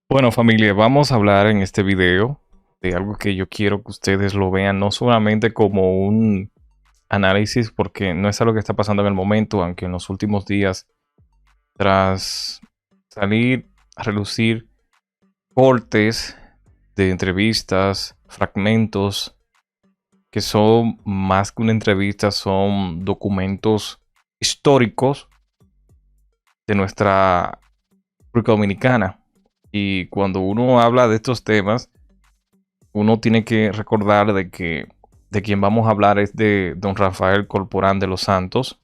Bueno, familia, vamos a hablar en este video de algo que yo quiero que ustedes lo vean no solamente como un análisis, porque no es algo que está pasando en el momento, aunque en los últimos días, tras salir a relucir cortes de entrevistas, fragmentos, que son más que una entrevista, son documentos históricos de nuestra República Dominicana. Y cuando uno habla de estos temas, uno tiene que recordar de que de quien vamos a hablar es de don Rafael Corporán de los Santos.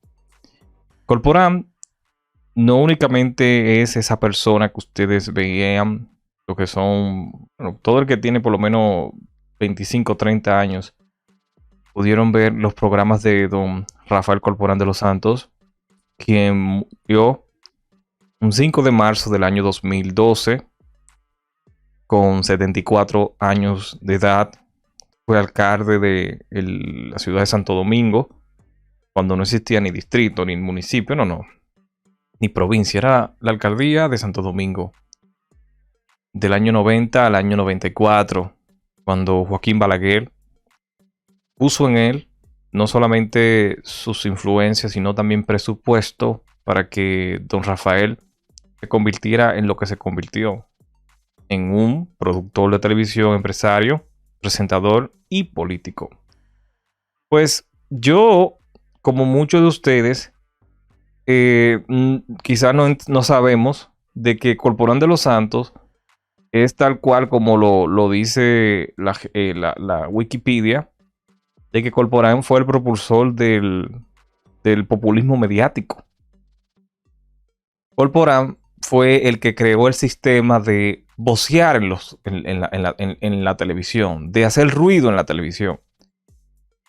Corporán no únicamente es esa persona que ustedes veían, lo que son, bueno, todo el que tiene por lo menos 25 o 30 años, pudieron ver los programas de don Rafael Corporán de los Santos, quien murió un 5 de marzo del año 2012 con 74 años de edad. Fue alcalde de la ciudad de Santo Domingo, cuando no existía ni distrito, ni municipio, no, ni provincia, era la alcaldía de Santo Domingo, del año 90 al año 94, cuando Joaquín Balaguer puso en él no solamente sus influencias, sino también presupuesto para que don Rafael se convirtiera en lo que se convirtió, en un productor de televisión, empresario, presentador y político. Pues yo, como muchos de ustedes, quizás no sabemos de que Corporán de los Santos es tal cual como lo dice la Wikipedia, de que Corporán fue el propulsor del populismo mediático. Corporán fue el que creó el sistema de vocear en la televisión, de hacer ruido en la televisión.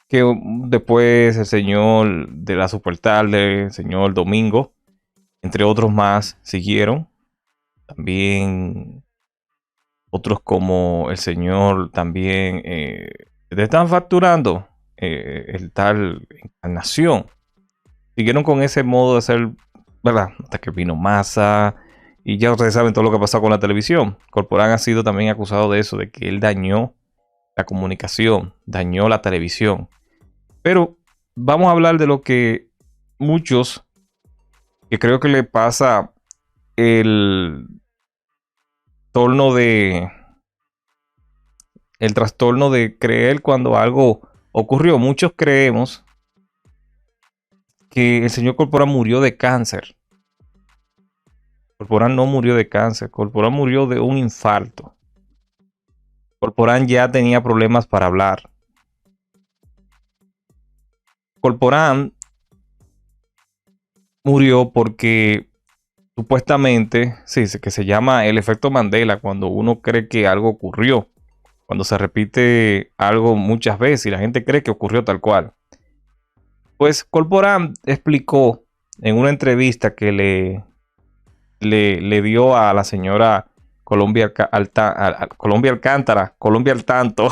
Que después el señor de la Super Tarde, el señor Domingo, entre otros más, siguieron. También otros como el señor también le están facturando el tal Encarnación. Siguieron con ese modo de ser, ¿verdad? Hasta que vino Massa. Y ya ustedes saben todo lo que ha pasado con la televisión. Corporán ha sido también acusado de eso, de que él dañó la comunicación, dañó la televisión. Pero vamos a hablar de lo que muchos, que creo que le pasa el torno de el trastorno de creer cuando algo ocurrió. Muchos creemos que el señor Corporán murió de cáncer. Corporán no murió de cáncer, Corporán murió de un infarto. Corporán ya tenía problemas para hablar. Corporán murió porque supuestamente, sí, que se llama el efecto Mandela, cuando uno cree que algo ocurrió, cuando se repite algo muchas veces y la gente cree que ocurrió tal cual. Pues Corporán explicó en una entrevista que le dio a la señora Colombia Alcántara, Colombia al tanto,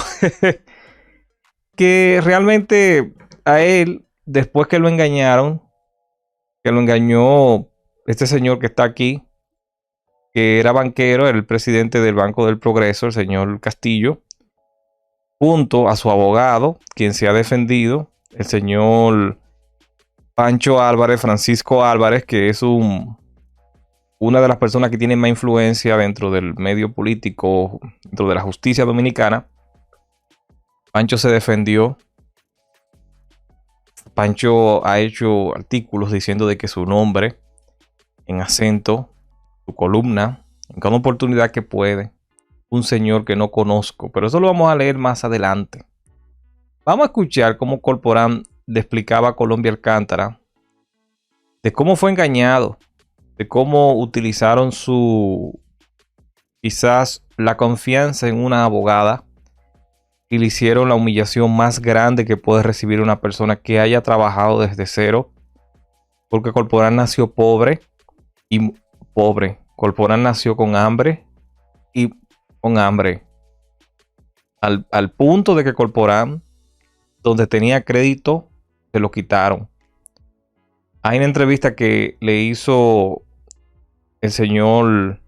que realmente a él, después que lo engañaron, que lo engañó este señor que está aquí, que era banquero, era el presidente del Banco del Progreso, el señor Castillo, junto a su abogado, quien se ha defendido, el señor Pancho Álvarez, Francisco Álvarez, que es una de las personas que tiene más influencia dentro del medio político, dentro de la justicia dominicana. Pancho se defendió. Pancho ha hecho artículos diciendo de que su nombre en acento, su columna, en cada oportunidad que puede, un señor que no conozco, pero eso lo vamos a leer más adelante. Vamos a escuchar cómo Corporán le explicaba a Colombia Alcántara de cómo fue engañado, de cómo utilizaron quizás la confianza en una abogada y le hicieron la humillación más grande que puede recibir una persona que haya trabajado desde cero, porque Corporán nació pobre y pobre. Corporán nació con hambre y con hambre. Al punto de que Corporán, donde tenía crédito, se lo quitaron. Hay una entrevista que le hizo el señor,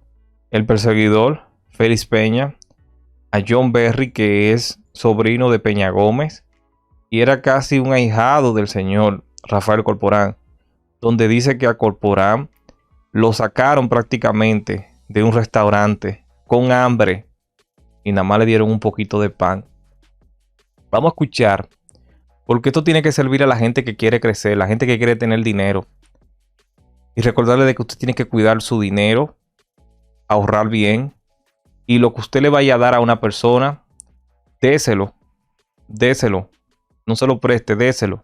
el perseguidor, Félix Peña, a John Berry, que es sobrino de Peña Gómez, y era casi un ahijado del señor Rafael Corporán, donde dice que a Corporán lo sacaron prácticamente de un restaurante con hambre y nada más le dieron un poquito de pan. Vamos a escuchar, porque esto tiene que servir a la gente que quiere crecer, la gente que quiere tener dinero. Y recordarle de que usted tiene que cuidar su dinero, ahorrar bien, y lo que usted le vaya a dar a una persona, déselo, déselo. No se lo preste, déselo.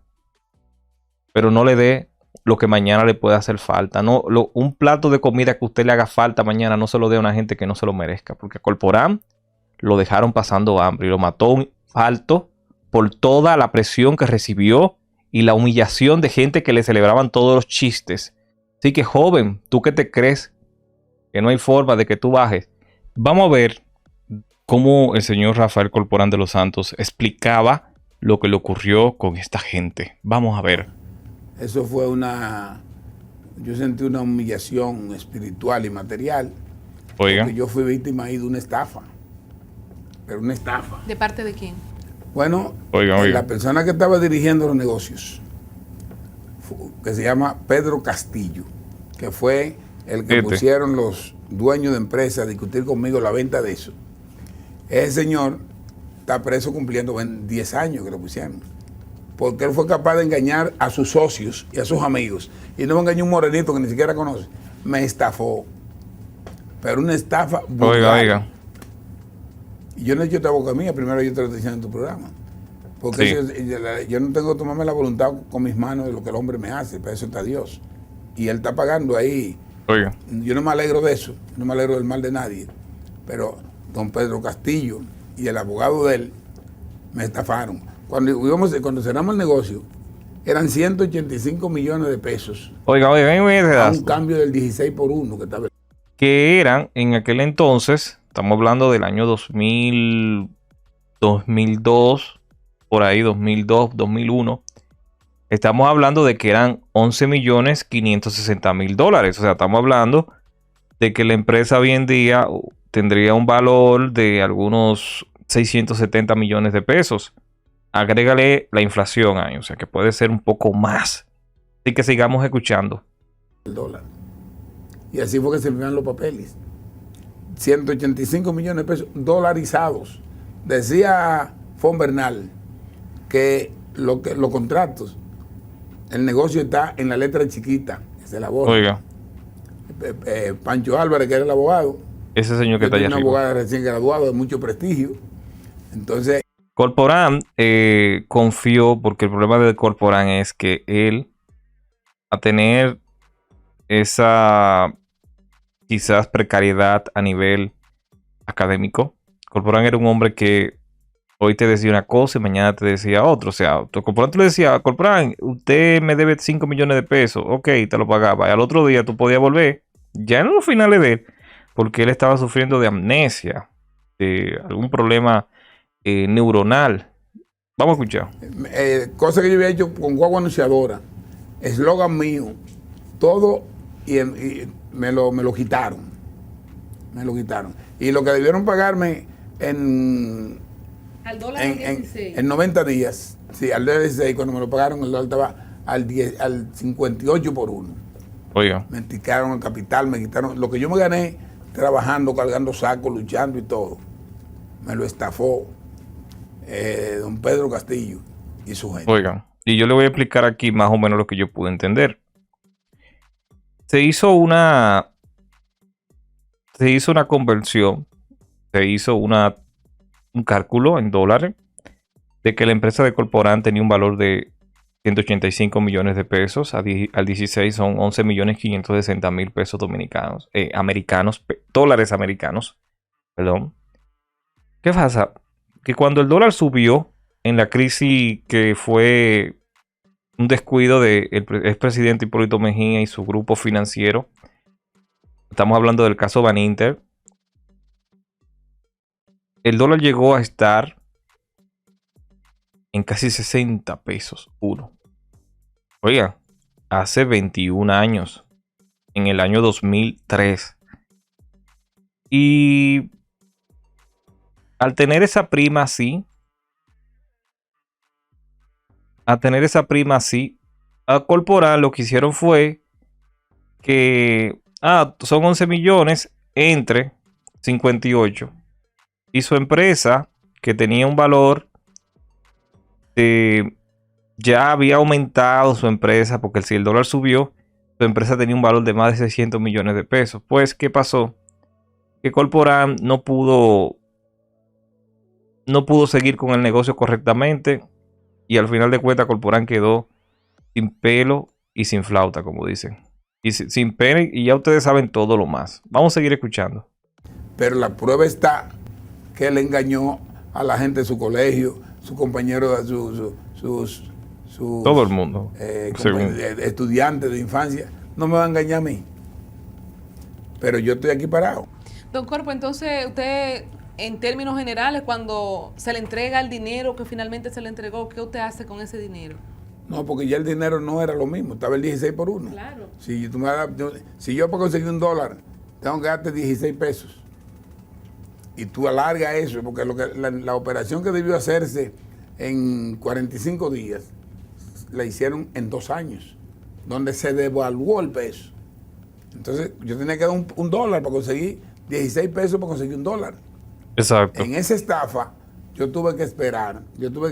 Pero no le dé lo que mañana le pueda hacer falta. No, un plato de comida que a usted le haga falta mañana, no se lo dé a una gente que no se lo merezca. Porque a Corporán lo dejaron pasando hambre y lo mató un alto por toda la presión que recibió y la humillación de gente que le celebraban todos los chistes. Así que, joven, ¿tú qué te crees? Que no hay forma de que tú bajes. Vamos a ver cómo el señor Rafael Corporán de los Santos explicaba lo que le ocurrió con esta gente. Vamos a ver. Eso fue yo sentí una humillación espiritual y material. Oiga. Porque yo fui víctima ahí de una estafa. Pero una estafa. ¿De parte de quién? Bueno, Oiga. la persona que estaba dirigiendo los negocios, que se llama Pedro Castillo, que fue el que pusieron los dueños de empresas a discutir conmigo la venta de eso. Ese señor está preso cumpliendo 10 años que lo pusieron. Porque él fue capaz de engañar a sus socios y a sus amigos. Y no me engañó un morenito que ni siquiera conoce. Me estafó. Pero una estafa vulgar. Oiga. Y yo no he hecho esta boca mía, primero yo te lo estoy diciendo en tu programa. Porque Sí. yo no tengo que tomarme la voluntad con mis manos de lo que el hombre me hace. Para eso está Dios. Y él está pagando ahí. Oiga. Yo no me alegro de eso. No me alegro del mal de nadie. Pero don Pedro Castillo y el abogado de él me estafaron. Cuando cerramos el negocio, eran 185 millones de pesos. Oiga, A un cambio del 16 por 1 que estaba. Que eran en aquel entonces, estamos hablando del año 2000, 2002, por ahí, 2002, 2001. Estamos hablando de que eran 11.560.000 dólares. O sea, estamos hablando de que la empresa hoy en día tendría un valor de algunos 670 millones de pesos. Agrégale la inflación ahí, o sea que puede ser un poco más. Así que sigamos escuchando. El dólar. Y así fue que se enviaron los papeles. 185 millones de pesos dolarizados. Decía Fon Bernal que los contratos, el negocio está en la letra chiquita, que se elabora. Oiga. Pancho Álvarez, que era el abogado. Ese señor que está allá arriba. Una abogada recién graduada de mucho prestigio. Entonces, Corporán confió, porque el problema de Corporán es que él, a tener esa quizás precariedad a nivel académico, Corporán era un hombre que hoy te decía una cosa y mañana te decía otra. O sea, Corporán tú le decías, Corporán, usted me debe 5 millones de pesos. Ok, te lo pagaba. Y al otro día tú podías volver, ya en los finales de él, porque él estaba sufriendo de amnesia, de algún problema neuronal. Vamos a escuchar. Cosa que yo había hecho con Guagua Anunciadora, eslogan mío, todo, y me lo quitaron. Me lo quitaron. Y lo que debieron pagarme al dólar en 90 días, sí, al dólar 16, cuando me lo pagaron, el dólar estaba al 58 por 1. Oiga. Me quitaron el capital, me quitaron lo que yo me gané trabajando, cargando sacos, luchando y todo. Me lo estafó don Pedro Castillo y su gente. Oigan, y yo le voy a explicar aquí más o menos lo que yo pude entender. Se hizo una conversión, se hizo un cálculo en dólares de que la empresa de Corporán tenía un valor de 185 millones de pesos. Al 16 son 11.560.000 pesos dominicanos, dólares americanos. Perdón. ¿Qué pasa? Que cuando el dólar subió en la crisis que fue un descuido del expresidente Hipólito Mejía y su grupo financiero, estamos hablando del caso Baninter, el dólar llegó a estar en casi 60 pesos uno. Oiga, hace 21 años, en el año 2003. Y al tener esa prima así, a Corporán lo que hicieron fue que son 11 millones entre 58 y su empresa que tenía un valor de, ya había aumentado su empresa porque si el dólar subió, su empresa tenía un valor de más de 600 millones de pesos. Pues, ¿qué pasó? Que Corporán no pudo seguir con el negocio correctamente y al final de cuentas Corporán quedó sin pelo y sin flauta, como dicen. Y sin pena, y ya ustedes saben todo lo más. Vamos a seguir escuchando. Pero la prueba está que él engañó a la gente de su colegio, su compañero, sus todo el mundo. Estudiantes de infancia. No me va a engañar a mí. Pero yo estoy aquí parado. Don Corpo, entonces usted, en términos generales, cuando se le entrega el dinero que finalmente se le entregó, ¿qué usted hace con ese dinero? No, porque ya el dinero no era lo mismo, estaba el 16 por 1. Claro. Si yo para conseguir $1, tengo que darte 16 pesos. Y tú alargas eso, porque la operación que debió hacerse en 45 días, la hicieron en 2 años, donde se devaluó el peso. Entonces, yo tenía que dar un dólar para conseguir 16 pesos para conseguir $1. Exacto. En esa estafa, yo tuve que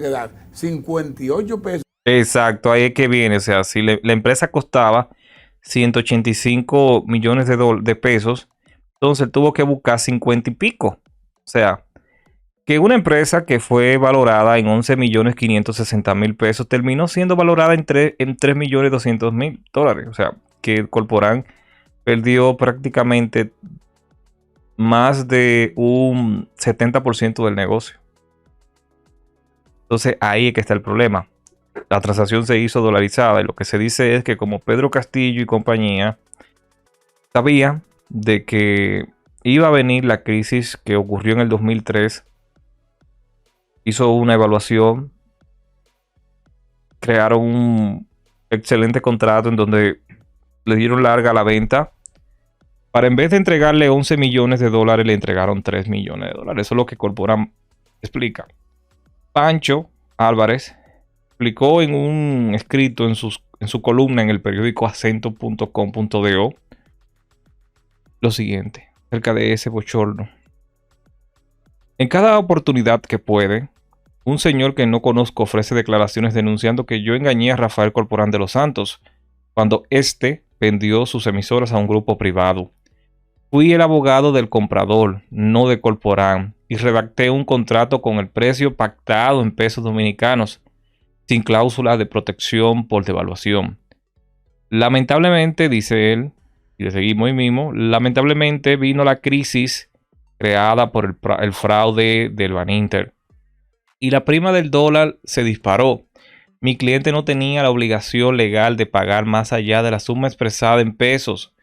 dar 58 pesos. Exacto, ahí es que viene. O sea, si la empresa costaba 185 millones de pesos, entonces tuvo que buscar 50 y pico. O sea, que una empresa que fue valorada en 11 millones 560 mil pesos terminó siendo valorada en 3 millones 200 mil dólares. O sea, que Corporán perdió prácticamente más de un 70% del negocio. Entonces ahí es que está el problema. La transacción se hizo dolarizada y lo que se dice es que como Pedro Castillo y compañía sabían de que iba a venir la crisis que ocurrió en el 2003, hizo una evaluación, crearon un excelente contrato en donde le dieron larga a la venta. Para en vez de entregarle 11 millones de dólares, le entregaron 3 millones de dólares. Eso es lo que Corporán explica. Pancho Álvarez explicó en un escrito en su columna en el periódico acento.com.do lo siguiente acerca de ese bochorno. En cada oportunidad que puede, un señor que no conozco ofrece declaraciones denunciando que yo engañé a Rafael Corporán de los Santos cuando éste vendió sus emisoras a un grupo privado. Fui el abogado del comprador, no de Corporán, y redacté un contrato con el precio pactado en pesos dominicanos, sin cláusula de protección por devaluación. Lamentablemente, dice él, y le seguimos ahí mismo, lamentablemente vino la crisis creada por el fraude del Baninter y la prima del dólar se disparó. Mi cliente no tenía la obligación legal de pagar más allá de la suma expresada en pesos,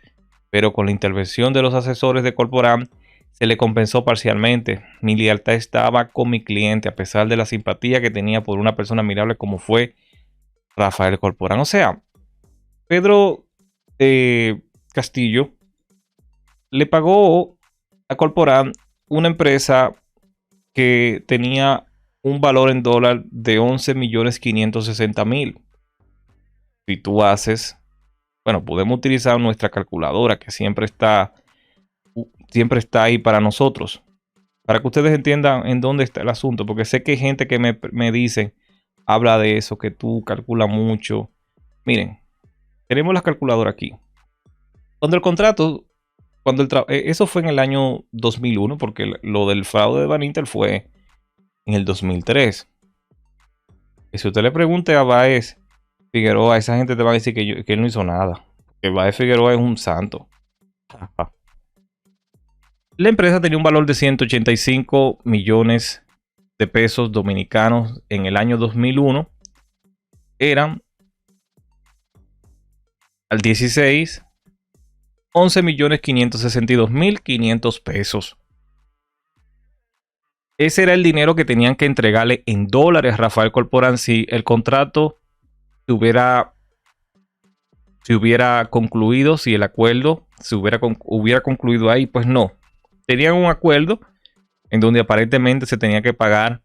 pero con la intervención de los asesores de Corporán se le compensó parcialmente. Mi lealtad estaba con mi cliente a pesar de la simpatía que tenía por una persona admirable como fue Rafael Corporán. O sea, Pedro Castillo le pagó a Corporán una empresa que tenía un valor en dólar de 11 millones 560 mil. Si tú haces, bueno, podemos utilizar nuestra calculadora que siempre está ahí para nosotros, para que ustedes entiendan en dónde está el asunto, porque sé que hay gente que me dice, habla de eso, que tú calculas mucho. Miren, tenemos la calculadora aquí. Cuando el contrato, eso fue en el año 2001, porque lo del fraude de Baninter fue en el 2003. Y si usted le pregunte a Baez Figueroa, esa gente te va a decir que él no hizo nada. Que Baez Figueroa es un santo. La empresa tenía un valor de 185 millones de pesos dominicanos en el año 2001. Eran al 16, 11 millones 562 mil 500 pesos. Ese era el dinero que tenían que entregarle en dólares a Rafael Corporán si el contrato se hubiera concluido, si el acuerdo se hubiera concluido ahí. Pues no. Tenían un acuerdo en donde aparentemente se tenía que pagar,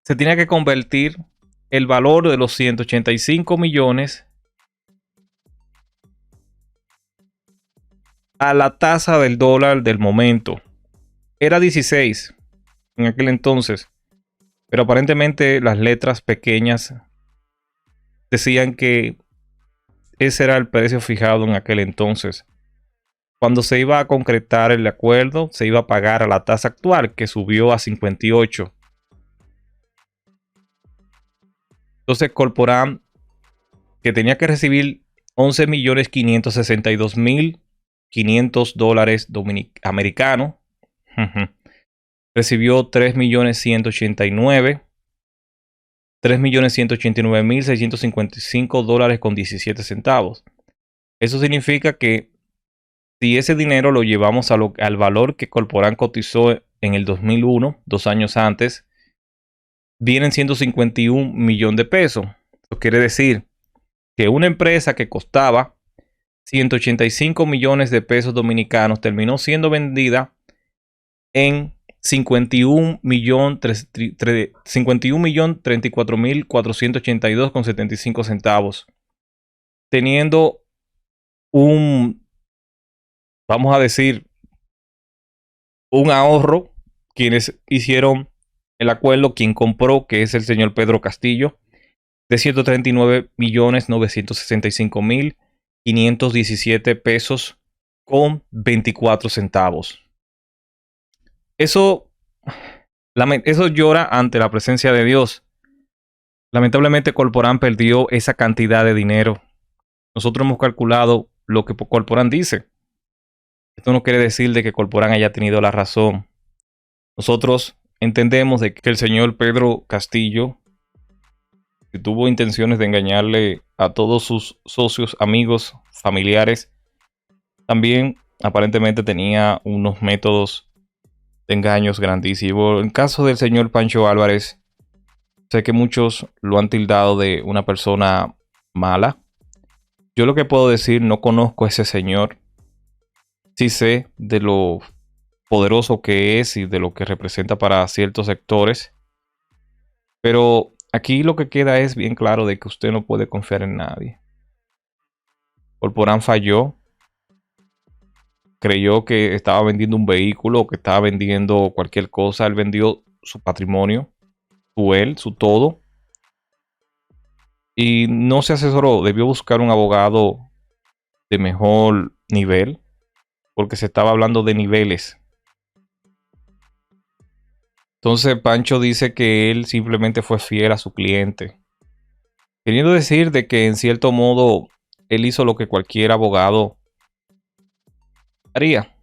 se tenía que convertir el valor de los 185 millones a la tasa del dólar del momento. Era 16 en aquel entonces, pero aparentemente las letras pequeñas decían que ese era el precio fijado en aquel entonces. Cuando se iba a concretar el acuerdo, se iba a pagar a la tasa actual, que subió a 58. Entonces Corporán, que tenía que recibir 11.562.500 dólares americanos, recibió 3.189.000, 3.189.655 dólares con 17 centavos. Eso significa que si ese dinero lo llevamos al valor que Corporán cotizó en el 2001, 2 años antes, vienen siendo 51 millones de pesos. Eso quiere decir que una empresa que costaba 185 millones de pesos dominicanos terminó siendo vendida en 51.034.482,75 centavos, teniendo vamos a decir, un ahorro. Quienes hicieron el acuerdo, quien compró, que es el señor Pedro Castillo, de 139.965.517 pesos con 24 centavos. Eso llora ante la presencia de Dios. Lamentablemente Corporán perdió esa cantidad de dinero. Nosotros hemos calculado lo que Corporán dice. Esto no quiere decir de que Corporán haya tenido la razón. Nosotros entendemos de que el señor Pedro Castillo, que tuvo intenciones de engañarle a todos sus socios, amigos, familiares, también aparentemente tenía unos métodos de engaños grandísimos. En caso del señor Pancho Álvarez, sé que muchos lo han tildado de una persona mala. Yo lo que puedo decir, no conozco a ese señor. Sí sé de lo poderoso que es y de lo que representa para ciertos sectores. Pero aquí lo que queda es bien claro de que usted no puede confiar en nadie. Corporán falló. Creyó que estaba vendiendo un vehículo, que estaba vendiendo cualquier cosa. Él vendió su patrimonio, su todo. Y no se asesoró. Debió buscar un abogado de mejor nivel, porque se estaba hablando de niveles. Entonces Pancho dice que él simplemente fue fiel a su cliente, queriendo decir de que en cierto modo él hizo lo que cualquier abogado haría: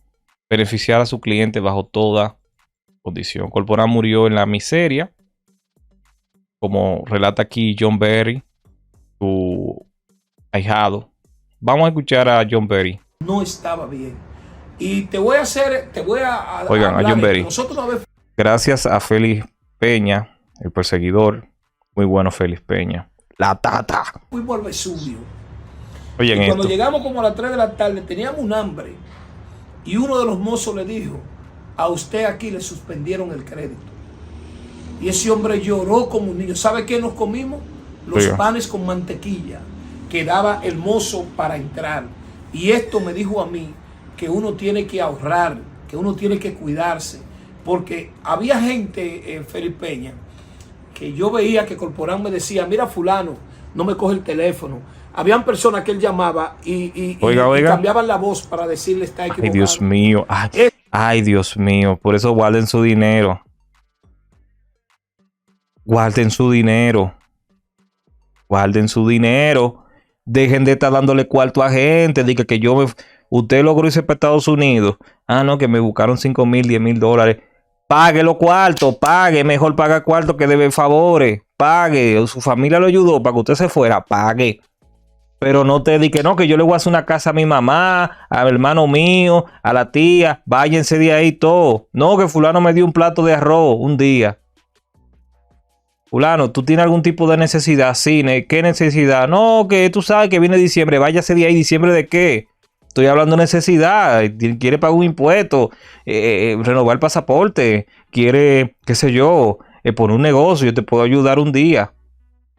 beneficiar a su cliente bajo toda condición. Corporán murió en la miseria, como relata aquí John Berry, su ahijado. Vamos a escuchar a John Berry. No estaba bien. Y te voy a Oigan, a John Berry. Nosotros una vez... Gracias a Félix Peña, el perseguidor. Muy bueno, Félix Peña. La tata. Fuimos al Vesubio. Oye, y cuando llegamos como a las 3 de la tarde, teníamos un hambre. Y uno de los mozos le dijo: a usted aquí le suspendieron el crédito. Y ese hombre lloró como un niño. ¿Sabe qué nos comimos? Los panes con mantequilla que daba el mozo para entrar. Y esto me dijo a mí que uno tiene que ahorrar, que uno tiene que cuidarse. Porque había gente, Félix Peña, que yo veía que Corporán me decía: mira fulano, no me coge el teléfono. Habían personas que él llamaba y cambiaban la voz para decirle está equivocado. Ay, Dios mío. Ay, Dios mío. Por eso guarden su dinero. Guarden su dinero. Guarden su dinero. Dejen de estar dándole cuarto a gente. Diga que usted logró irse para Estados Unidos. Ah, no, que me buscaron 5,000, 10,000 dólares. Pague los cuartos, pague. Mejor paga cuartos que debe favores. Pague. Su familia lo ayudó para que usted se fuera. Pague. Pero no te di que no, que yo le voy a hacer una casa a mi mamá, al hermano mío, a la tía. Váyanse de ahí todo. No, que fulano me dio un plato de arroz un día. Fulano, ¿tú tienes algún tipo de necesidad? Sí, ¿qué necesidad? No, que tú sabes que viene diciembre. Váyase de ahí. ¿Diciembre de qué? estoy hablando de necesidad. Quiere pagar un impuesto, renovar el pasaporte, quiere, qué sé yo, por un negocio, yo te puedo ayudar un día.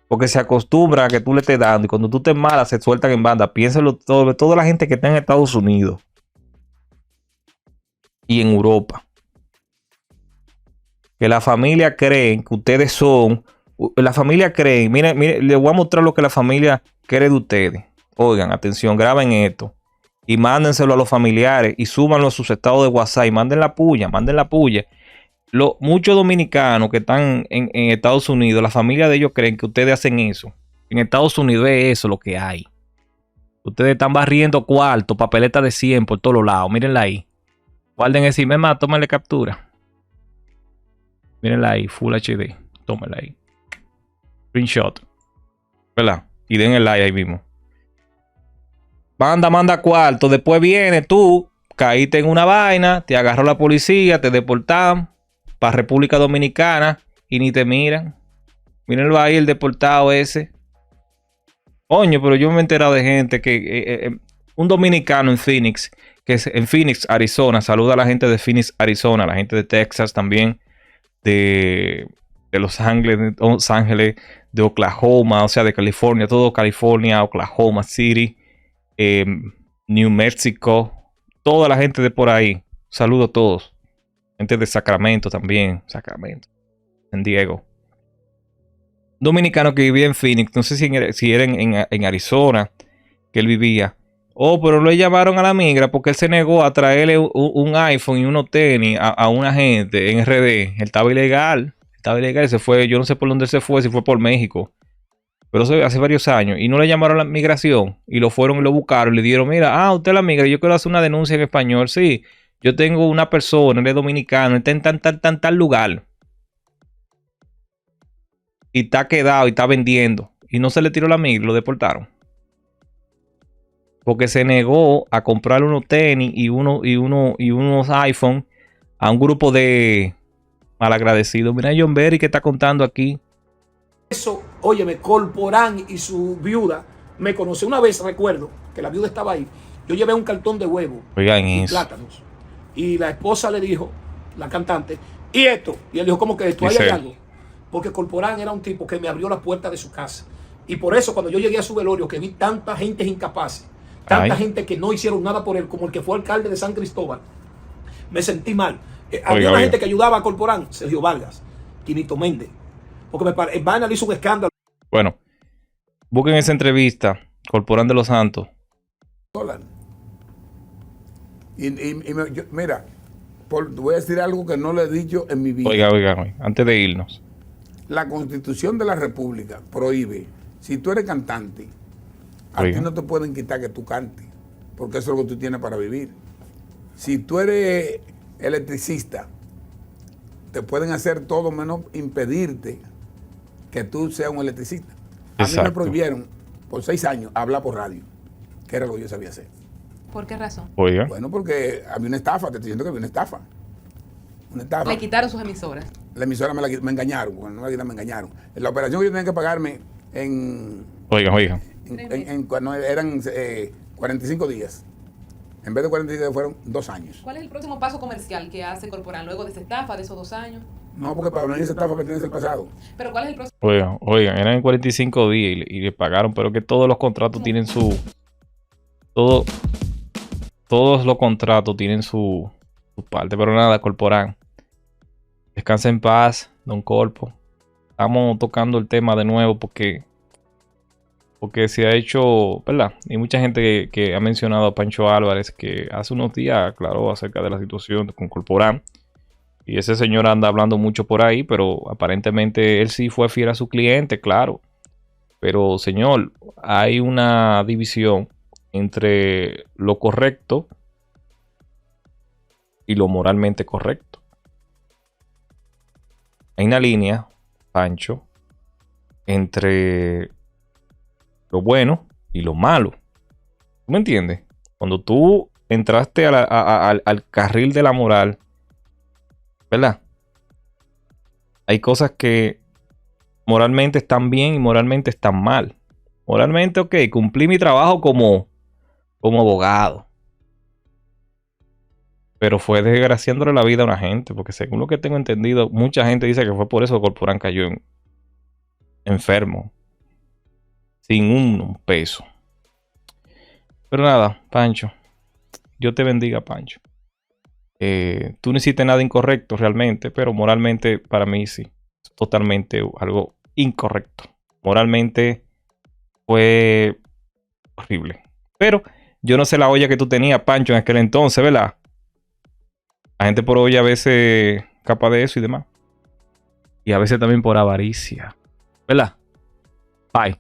Porque se acostumbra a que tú le estés dando y cuando tú te malas se sueltan en banda. Piénsalo toda la gente que está en Estados Unidos y en Europa. Que la familia creen que ustedes son... La familia cree, mire, les voy a mostrar lo que la familia cree de ustedes. Oigan, atención, graben esto. Y mándenselo a los familiares y súbanlo a sus estados de WhatsApp y manden la puya, muchos dominicanos que están en Estados Unidos, la familia de ellos creen que ustedes hacen eso. En Estados Unidos es eso lo que hay. Ustedes están barriendo cuarto, papeleta de 100 por todos lados. Mírenla ahí. Guarden ese email, tómenle captura. Mírenla ahí, Full HD. Tómenla ahí. Screenshot. ¿Verdad? Y den el like ahí mismo. Manda cuarto. Después viene tú, caíste en una vaina, te agarró la policía, te deportaron para República Dominicana y ni te miran. Mírenlo ahí, el deportado ese. Coño, pero yo me he enterado de gente que un dominicano en Phoenix, que es en Phoenix, Arizona. Saluda a la gente de Phoenix, Arizona, a la gente de Texas también, de Los Ángeles, de Oklahoma, o sea, de California, todo California, Oklahoma City, New Mexico, toda la gente de por ahí. Saludo a todos. Gente de Sacramento también, Sacramento, San Diego. Dominicano que vivía en Phoenix, no sé si era en Arizona que él vivía. Oh, pero lo llamaron a la migra porque él se negó a traerle un iPhone y unos tenis a una gente en RD. Él estaba ilegal. Se fue, yo no sé por dónde se fue, si fue por México. Pero eso hace varios años. Y no le llamaron a la migración. Y lo fueron y lo buscaron. Le dieron, mira, usted es la migra, yo quiero hacer una denuncia en español. Sí, yo tengo una persona, él es dominicano, está en tal lugar. Y está quedado y está vendiendo. Y no se le tiró la migra, lo deportaron. Porque se negó a comprar unos tenis y unos iPhone a un grupo de malagradecidos. Mira John Berry que está contando aquí. Eso, óyeme, Corporán y su viuda me conoció una vez, recuerdo que la viuda estaba ahí. Yo llevé un cartón de huevo y plátanos. Y la esposa le dijo, la cantante, ¿y esto? Y él dijo, ¿cómo que esto? ¿Hay algo? Porque Corporán era un tipo que me abrió la puerta de su casa. Y por eso cuando yo llegué a su velorio, que vi tanta gente incapaz, tanta gente que no hicieron nada por él, como el que fue alcalde de San Cristóbal, me sentí mal. Había una gente que ayudaba a Corporán, Sergio Vargas, Quinito Méndez. Porque Vaina le hizo un escándalo. Bueno, busquen esa entrevista, Corporán de los Santos. Mira, voy a decir algo que no le he dicho en mi vida. Oiga, antes de irnos. La Constitución de la República prohíbe, si tú eres cantante, a ti no te pueden quitar que tú cantes, porque eso es lo que tú tienes para vivir. Si tú eres electricista, te pueden hacer todo menos impedirte que tú seas un electricista. A mí me prohibieron por 6 años hablar por radio, que era lo que yo sabía hacer. ¿Por qué razón? Oiga. Bueno, porque había una estafa, te estoy diciendo que había una estafa. Le quitaron sus emisoras. La emisora me engañaron, cuando no me engañaron. La operación que yo tenía que pagarme en... Oiga. Cuando eran 45 días. En vez de 45 días fueron 2 años. ¿Cuál es el próximo paso comercial que hace Corporán luego de esa estafa, de esos 2 años? No, porque para venir esa estafa pertenece al pasado. Pero ¿cuál es el próximo? Oigan, eran 45 días y le pagaron, pero que todos los contratos tienen su... Todos los contratos tienen su parte, pero nada, Corporán. Descansa en paz, don Corpo. Estamos tocando el tema de nuevo porque se ha hecho, ¿verdad? Hay mucha gente que ha mencionado a Pancho Álvarez, que hace unos días aclaró acerca de la situación con Corporán. Y ese señor anda hablando mucho por ahí, pero aparentemente él sí fue fiel a su cliente, claro. Pero, señor, hay una división entre lo correcto y lo moralmente correcto. Hay una línea, Pancho, entre lo bueno y lo malo. ¿Tú me entiendes? Cuando tú entraste al carril de la moral, ¿verdad? Hay cosas que moralmente están bien y moralmente están mal. Moralmente, ok, cumplí mi trabajo como abogado. Pero fue desgraciándole la vida a una gente, porque según lo que tengo entendido, mucha gente dice que fue por eso que Corporán cayó enfermo, sin un peso. Pero nada, Pancho, Dios te bendiga, Pancho. Tú no hiciste nada incorrecto realmente, pero moralmente para mí sí, es totalmente algo incorrecto. Moralmente fue horrible. Pero yo no sé la olla que tú tenías, Pancho, en aquel entonces, ¿verdad? La gente por olla a veces capaz de eso y demás. Y a veces también por avaricia. ¿Verdad? Bye.